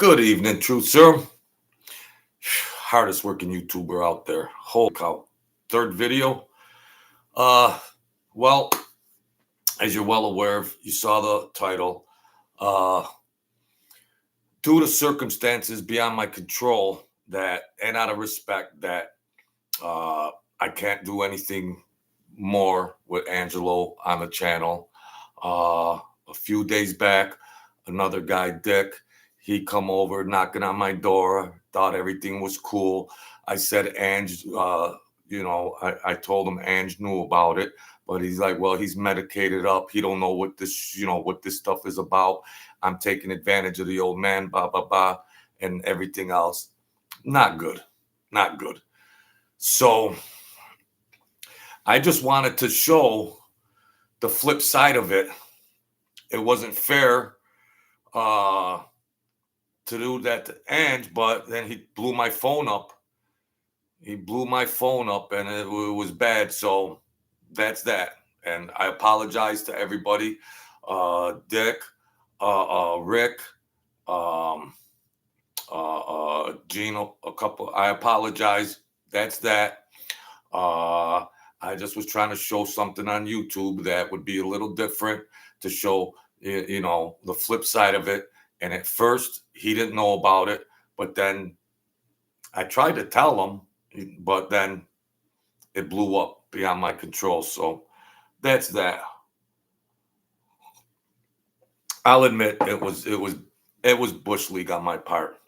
Good evening, Truth Serum. Hardest working YouTuber out there. Holy cow. Third video. Uh, well, as you're well aware of, you saw the title. Uh, Due to circumstances beyond my control and out of respect that I can't do anything more with Angelo on the channel. A few days back, another guy, Dick, he come over knocking on my door, thought everything was cool. I said, Ange, I told him Ange knew about it, but he's like, well, he's medicated up. He don't know what this stuff is about. I'm taking advantage of the old man, blah, blah, blah, and everything else. Not good. Not good. So I just wanted to show the flip side of it. It wasn't fair to do that to Ange, but then he blew my phone up. He blew my phone up, and it was bad. So that's that. And I apologize to everybody, Dick, Rick, Gino, a couple. I apologize. That's that. I just was trying to show something on YouTube that would be a little different to show, the flip side of it. And at first, he didn't know about it, but then I tried to tell him, but then it blew up beyond my control. So that's that. I'll admit it was bush league on my part.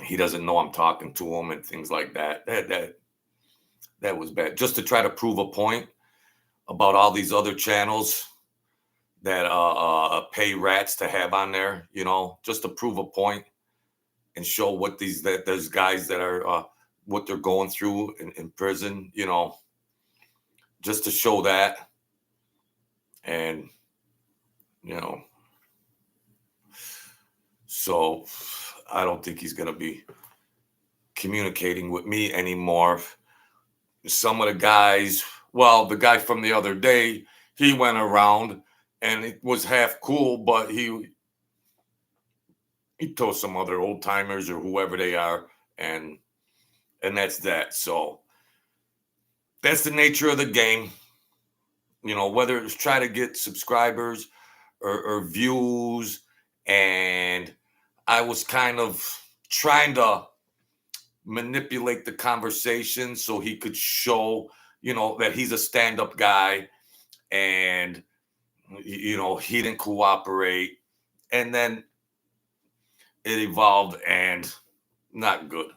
He doesn't know I'm talking to him and things like that. That was bad. Just to try to prove a point about all these other channels that pay rats to have on there, just to prove a point and show what there's guys that are what they're going through in prison, just to show that. And so I don't think he's going to be communicating with me anymore. Some of the guys, well, the guy from the other day, he went around and it was half cool, but he told some other old timers or whoever they are, and that's that. So that's the nature of the game. Whether it's try to get subscribers or views, and I was kind of trying to manipulate the conversation so he could show, that he's a stand-up guy, and he didn't cooperate, and then it evolved and not good.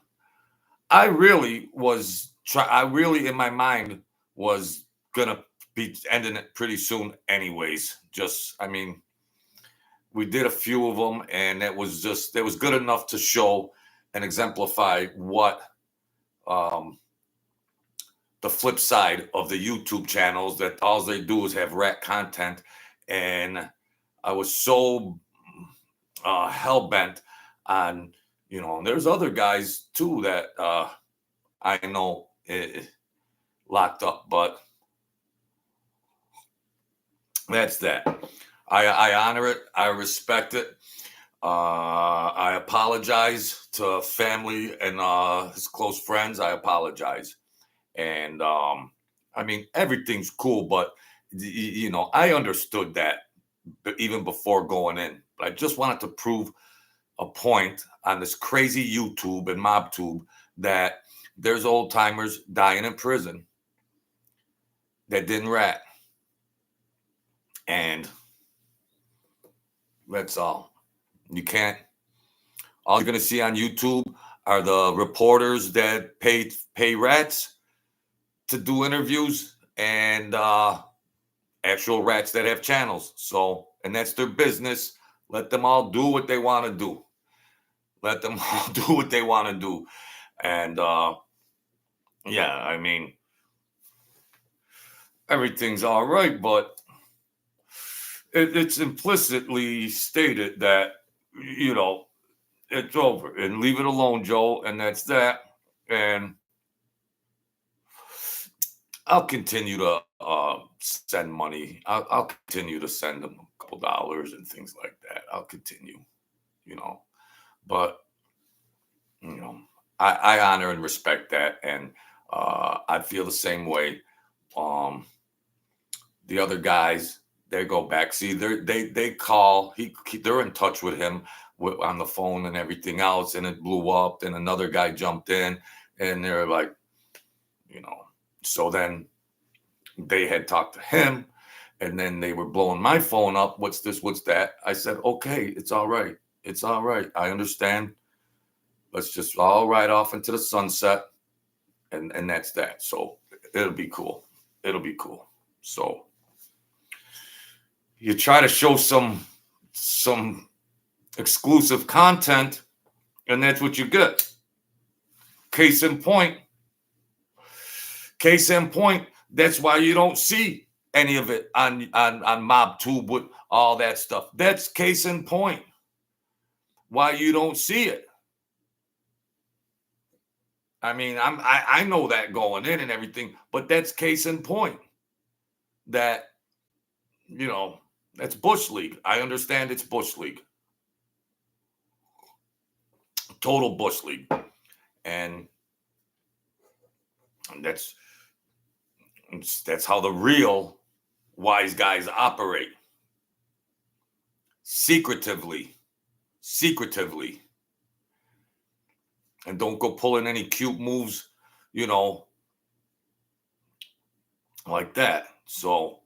I really in my mind was gonna be ending it pretty soon anyways. We did a few of them, and it was good enough to show and exemplify what the flip side of the YouTube channels, that all they do is have rat content. And I was so hell-bent on, and there's other guys too that I know locked up, but that's that. I honor it. I respect it. I apologize to family and his close friends. I apologize. And everything's cool, but I understood that even before going in. But I just wanted to prove a point on this crazy YouTube and MobTube that there's old timers dying in prison that didn't rat. And that's all. All you're going to see on YouTube are the reporters that pay rats to do interviews, and actual rats that have channels. So, and that's their business. Let them all do what they want to do. Let them all do what they want to do. And everything's all right, but it's implicitly stated that, it's over, and leave it alone, Joe. And that's that. And I'll continue to send money. I'll continue to send them a couple dollars and things like that. I'll continue, you know. But you know, I honor and respect that, and I feel the same way. Um, the other guys, they go back. See, they call. They're in touch with him on the phone and everything else, and it blew up. Then another guy jumped in, and they're like, you know. So then they had talked to him, and then they were blowing my phone up. What's this? What's that? I said, okay, it's all right. It's all right. I understand. Let's just all ride off into the sunset, and that's that. So it'll be cool. It'll be cool. So you try to show some exclusive content, and that's what you get. Case in point. Case in point. That's why you don't see any of it on MobTube with all that stuff. That's case in point. Why you don't see it. I mean, I know that going in and everything, but that's case in point. That, you know, that's Bush League. I understand it's Bush League. Total Bush League. And that's how the real wise guys operate. Secretively. And don't go pulling any cute moves, you know, like that. So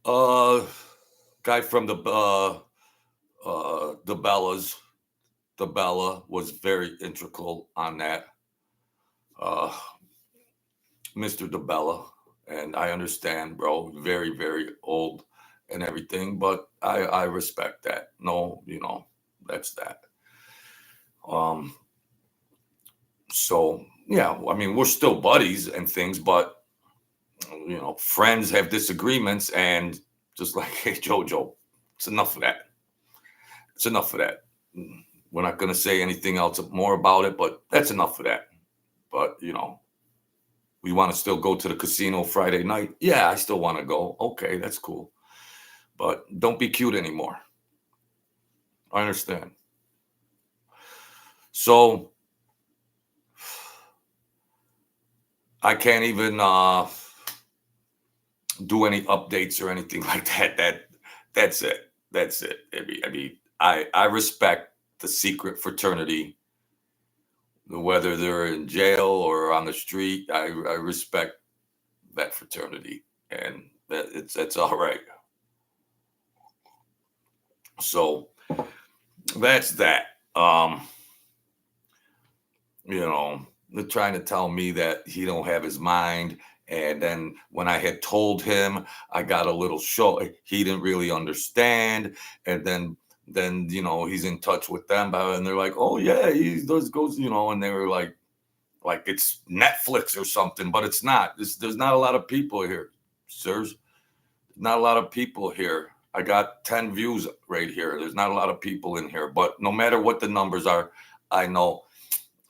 guy from the Bellas, the Bella was very integral on that. Mr. DeBella, and I understand, bro, very, very old and everything, but I respect that. No, you know, that's that. So yeah, I mean, we're still buddies and things, but you know, friends have disagreements, and just like, hey, Jojo, it's enough of that. It's enough of that. We're not going to say anything else more about it, but that's enough of that. But you know, we want to still go to the casino Friday night. Yeah, I still want to go. Okay, that's cool. But don't be cute anymore. I understand. So I can't even do any updates or anything like that. That's it. That's it. I mean, I respect the secret fraternity, whether they're in jail or on the street. I respect that fraternity, and it's all right. So that's that. You know, they're trying to tell me that he don't have his mind. And then when I had told him, I got a little show. He didn't really understand. And then you know, he's in touch with them, and they're like, oh yeah, he does goes, you know, and they were like it's Netflix or something, but it's not. There's not a lot of people here, sirs. Not a lot of people here. I got 10 views right here. There's not a lot of people in here, but no matter what the numbers are, I know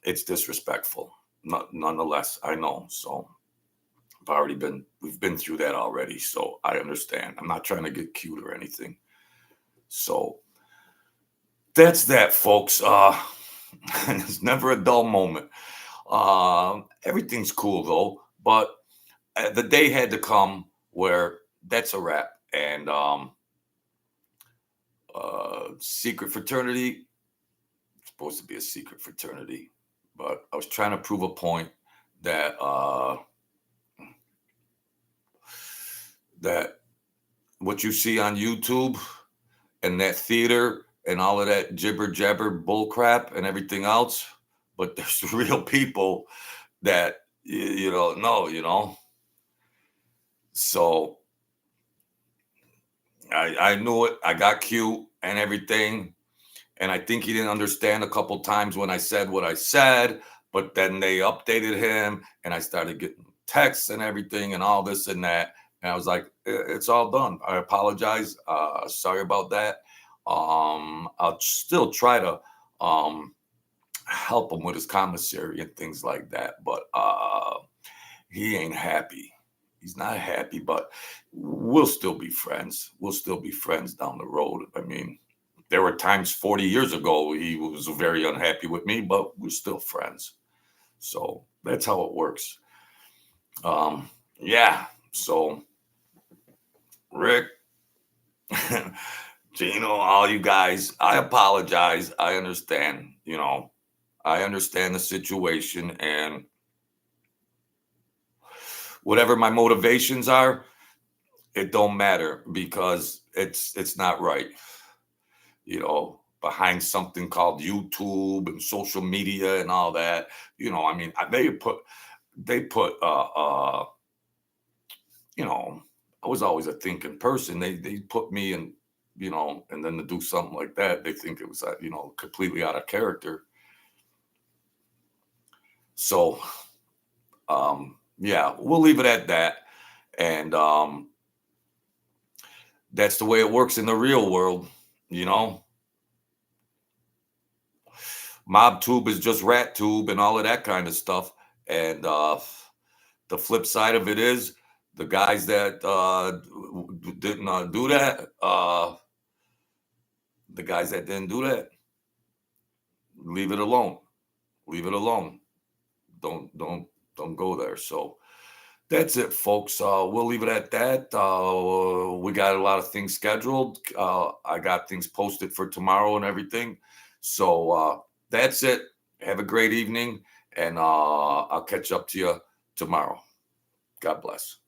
it's disrespectful. Nonetheless, I know. So we've been through that already. So I understand. I'm not trying to get cute or anything. So that's that, folks. It's never a dull moment. Everything's cool though, but the day had to come where that's a wrap. And secret fraternity, it's supposed to be a secret fraternity, but I was trying to prove a point that that what you see on YouTube and that theater and all of that jibber jabber bull crap and everything else, but there's real people that you don't know, you know. So I knew it. I got cute and everything. And I think he didn't understand a couple times when I said what I said, but then they updated him and I started getting texts and everything and all this and that. And I was like, it's all done. I apologize. Sorry about that. I'll still try to help him with his commissary and things like that. But he ain't happy. He's not happy, but we'll still be friends. We'll still be friends down the road. I mean, there were times 40 years ago he was very unhappy with me, but we're still friends. So that's how it works. Yeah. So Rick, Gino, all you guys, I apologize. I understand. I understand the situation, and whatever my motivations are, it don't matter because it's not right. Behind something called YouTube and social media and all that. I mean, they put you know, I was always a thinking person. They put me in, and then to do something like that, they think it was completely out of character. So yeah, we'll leave it at that. And that's the way it works in the real world, you know. Mob tube is just rat tube and all of that kind of stuff. And the flip side of it is the guys that didn't do that, the guys that didn't do that, leave it alone. Leave it alone. Don't go there. So that's it, folks. We'll leave it at that. We got a lot of things scheduled. I got things posted for tomorrow and everything. So that's it. Have a great evening, and I'll catch up to you tomorrow. God bless.